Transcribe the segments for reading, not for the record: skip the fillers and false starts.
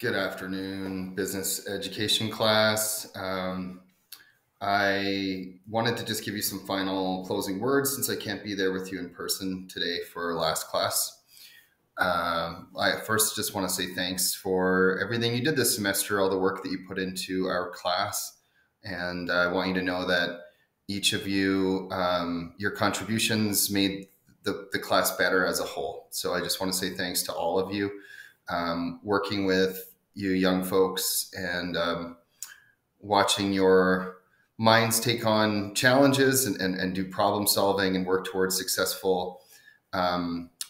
Good afternoon, business education class. I wanted to just give you some final closing words since I can't be there with you in person today for our last class. I first just want to say thanks for everything you did this semester, all the work that you put into our class. And I want you to know that each of you, your contributions made the class better as a whole. So I just want to say thanks to all of you. Working with you young folks and watching your minds take on challenges and do problem solving and work towards successful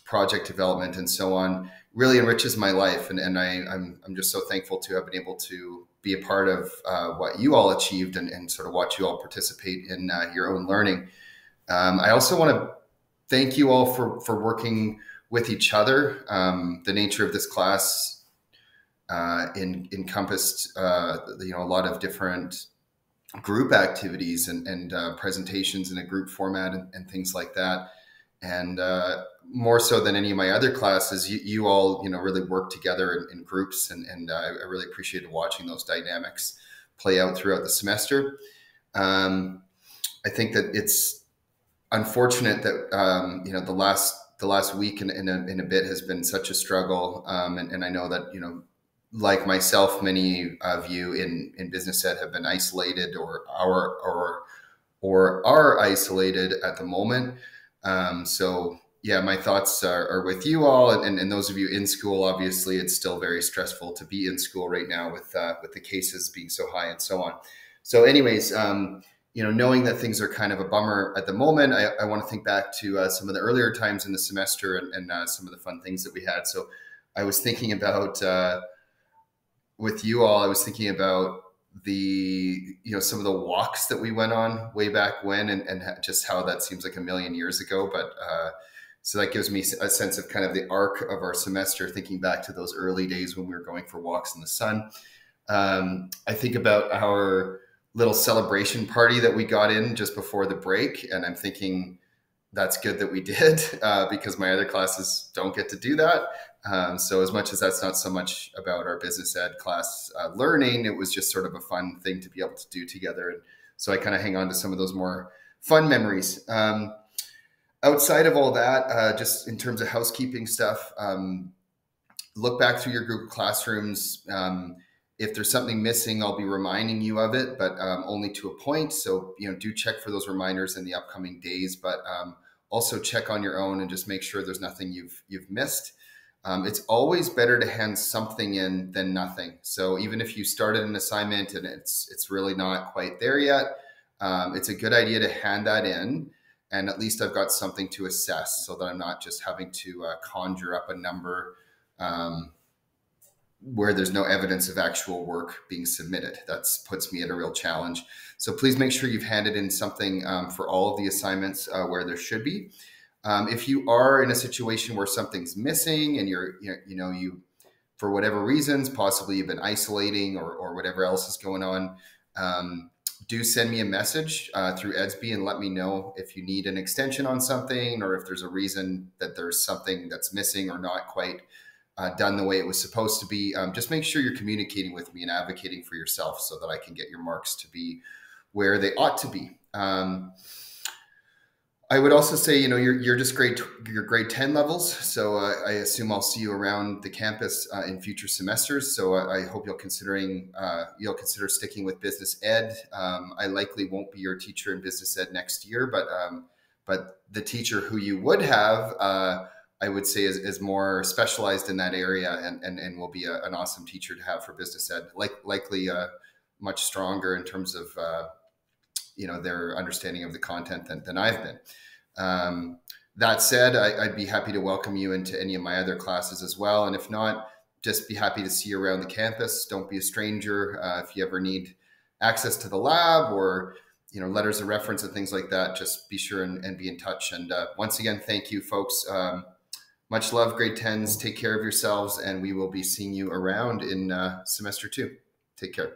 project development and so on really enriches my life. And I'm just so thankful to have been able to be a part of what you all achieved and sort of watch you all participate in your own learning. I also want to thank you all for working with each other. The nature of this class encompassed a lot of different group activities and presentations in a group format and things like that. And more so than any of my other classes, you all really work together in groups, and I really appreciated watching those dynamics play out throughout the semester. I think that it's unfortunate that the last week and a bit has been such a struggle, and I know that like myself, many of you in business ed have been isolated or are isolated at the moment. So yeah, my thoughts are with you all, and those of you in school. Obviously, it's still very stressful to be in school right now with the cases being so high and so on. So anyways, knowing that things are kind of a bummer at the moment, I want to think back to some of the earlier times in the semester and some of the fun things that we had. So I was thinking about, with you all, I was thinking about some of the walks that we went on way back when and just how that seems like a million years ago. But so that gives me a sense of kind of the arc of our semester, thinking back to those early days when we were going for walks in the sun. I think about our little celebration party that we got in just before the break. And I'm thinking that's good that we did because my other classes don't get to do that. So as much as that's not so much about our business ed class learning, it was just sort of a fun thing to be able to do together. And so I kind of hang on to some of those more fun memories. Outside of all that, just in terms of housekeeping stuff, look back through your Google Classrooms. If there's something missing, I'll be reminding you of it, but only to a point. So, do check for those reminders in the upcoming days, but also check on your own and just make sure there's nothing you've missed. It's always better to hand something in than nothing. So even if you started an assignment and it's really not quite there yet, it's a good idea to hand that in. And at least I've got something to assess so that I'm not just having to conjure up a number where there's no evidence of actual work being submitted. That puts me at a real challenge. So please make sure you've handed in something for all of the assignments where there should be. If you are in a situation where something's missing and you for whatever reasons, possibly you've been isolating or whatever else is going on, do send me a message through Edsby and let me know if you need an extension on something or if there's a reason that there's something that's missing or not quite done the way it was supposed to be. Just make sure you're communicating with me and advocating for yourself so that I can get your marks to be where they ought to be. I would also say, you're just your grade 10 levels. So I assume I'll see you around the campus in future semesters. So I hope you'll consider sticking with business ed. I likely won't be your teacher in business ed next year, but the teacher who you would have, I would say is more specialized in that area and will be an awesome teacher to have for business ed, likely much stronger in terms of their understanding of the content than I've been. That said, I'd be happy to welcome you into any of my other classes as well. And if not, just be happy to see you around the campus. Don't be a stranger. If you ever need access to the lab or letters of reference and things like that, just be sure and be in touch. And once again, thank you, folks. Much love, grade 10s. Take care of yourselves, and we will be seeing you around in semester 2. Take care.